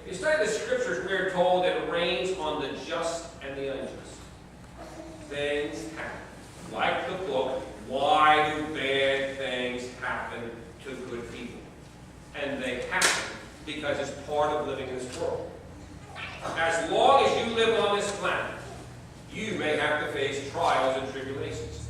If you study the scriptures, we are told it rains on the just and the unjust. Things happen. Like the book, why do bad things happen to good people? And they happen because it's part of living in this world. As long as you live on this planet, you may have to face trials and tribulations.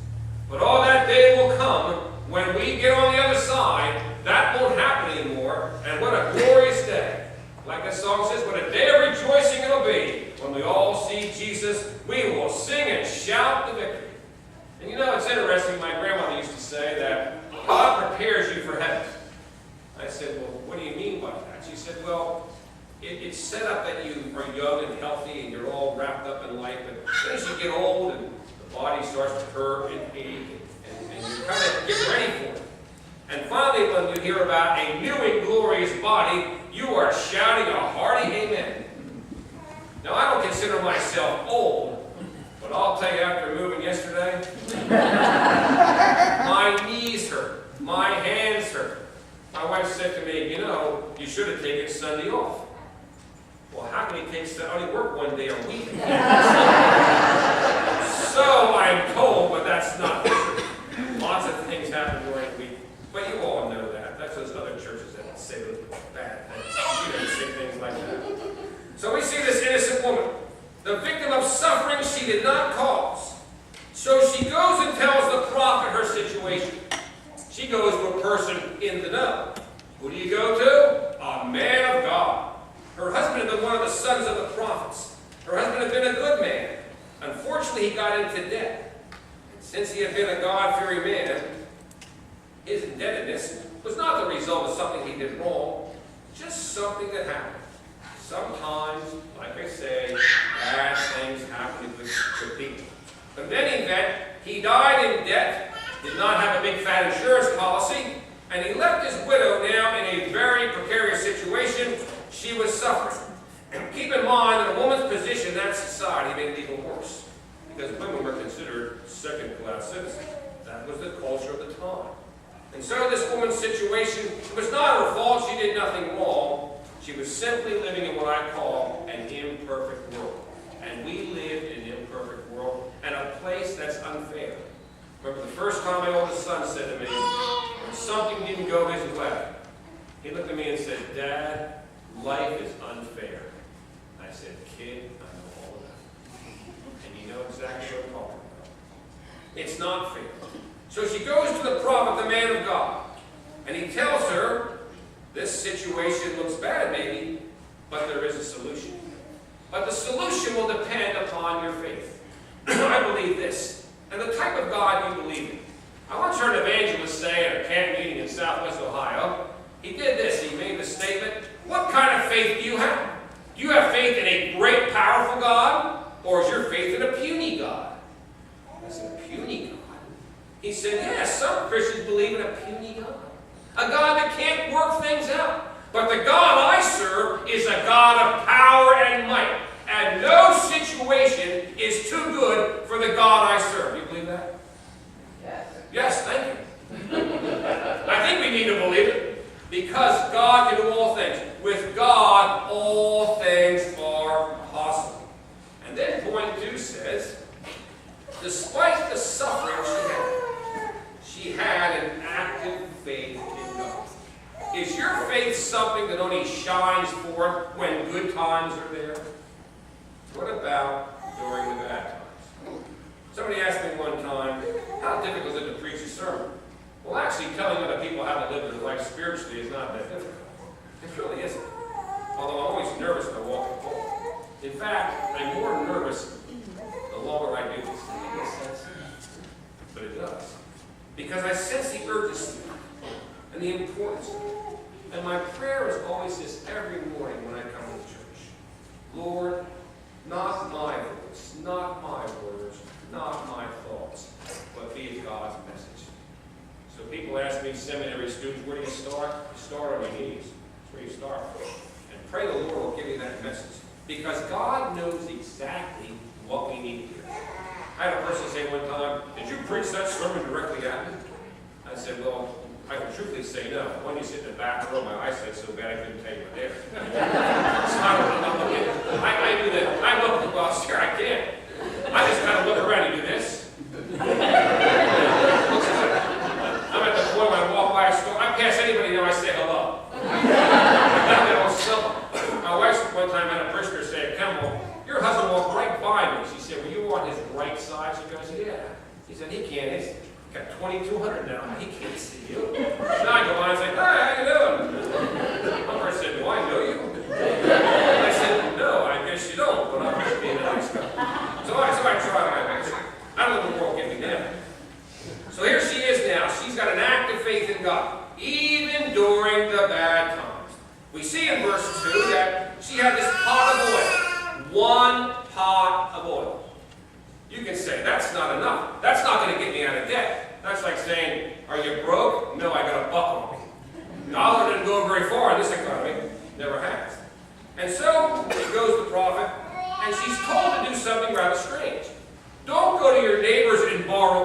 But all that day will come when we get on the other side. That won't happen anymore. And what a glorious day. Like the song says, what a day of rejoicing it'll be when we all see Jesus. We will sing and shout the victory. And you know, it's interesting. My grandmother used to say that God prepares you for heaven. I said, well, what do you mean by that? She said, well, it's set up that you are young and healthy and you're all wrapped up in life. But as you get old and the body starts to hurt and ache and you kind of get ready for it. And finally, when you hear about a new and glorious body, you are shouting a hearty amen. Now, I don't consider myself old, but I'll tell you, after moving yesterday, my knees hurt, my hands hurt. My wife said to me, you know, you should have taken Sunday off. Well, how can he take Sunday? I only work one day a week. So I'm told, but that's not true. Lots of things happen during the week. But you all know that. That's those other churches that say those bad things. You don't say things like that. So we see this innocent woman, the victim of suffering she did not cause. So she goes and tells the prophet her situation. She goes to a person in the know. Who do you go to? A man of God. Her husband had been one of the sons of the prophets. Her husband had been a good man. Unfortunately, he got into debt. And since he had been a God-fearing man, his indebtedness was not the result of something he did wrong, just something that happened. Sometimes, like I say, bad things happen to people. In any event, he died in debt, did not have a big fat insurance policy, and he left his widow now in a very precarious situation. She was suffering. And keep in mind that a woman's position in that society made it even worse, because women were considered second-class citizens. That was the culture of the time. And so this woman's situation, it was not her fault. She did nothing wrong. She was simply living in what I call an imperfect world. And we live in an imperfect world and a place that's unfair. Remember the first time my oldest son said to me, when something didn't go his way, he looked at me and said, Dad, life is unfair. I said, kid, I know all about it. And you know exactly what I'm talking about. It's not fair. So she goes to the prophet, the man of God, and he tells her, this situation looks bad maybe, but there is a solution. But the solution will depend upon your faith. I believe this, and the type of God you believe in. I once heard an evangelist say at a camp meeting in Southwest Ohio, he did this, he made the statement, what kind of faith do you have? Do you have faith in a great, powerful God, or is your faith in a puny God? I said, a puny God? He said, yes, some Christians believe in a puny God. A God that can't work things out. But the God I serve is a God of power and might. And no situation is too good for the God I serve. Do you believe that? Yes. Yes, thank you. I think we need to believe it. Because God can do all things. With God, all things are possible. And then point 2 says, despite the suffering she had an active faith in God. Is your faith something that only shines forth when good times are there? What about during the bad times? Somebody asked me one time, how difficult is it to preach a sermon? Well, actually, telling other people how to live their life spiritually is not that difficult. It really isn't. Although I'm always nervous when I walk the pulpit. In fact, I'm more nervous the longer I do this. Does that make sense? But it does. Because I sense the urgency and the importance of it. And my prayer is always this every morning when I come to church. Lord, not my voice, not my words, not my thoughts, but be God's message. So people ask me, seminary students, where do you start? You start on your knees. That's where you start. And pray the Lord will give you that message. Because God knows exactly what we need to hear. I had a person say one time, did you preach that sermon directly at me? I said, well, I can truthfully say no. When you sit in the back row, my eyesight's so bad I couldn't tell you were there. So I got 2,200 now. He can't see you. Now I go by and say, hi, how you doing? One person said, do I know you? I said, no, I guess you don't, but I'm just being a nice guy. So I try my best. I don't let the world get me down. So here she is now. She's got an active faith in God, even during the bad times. We see in verse 2 that she had this pot of oil. One pot of oil. You can say, that's not enough. That's not going to get me out of debt. That's like saying, are you broke? No, I got a buck on me. Dollar didn't go very far in this economy. Never has. And so, she goes to the prophet, and she's told to do something rather strange. Don't go to your neighbors and borrow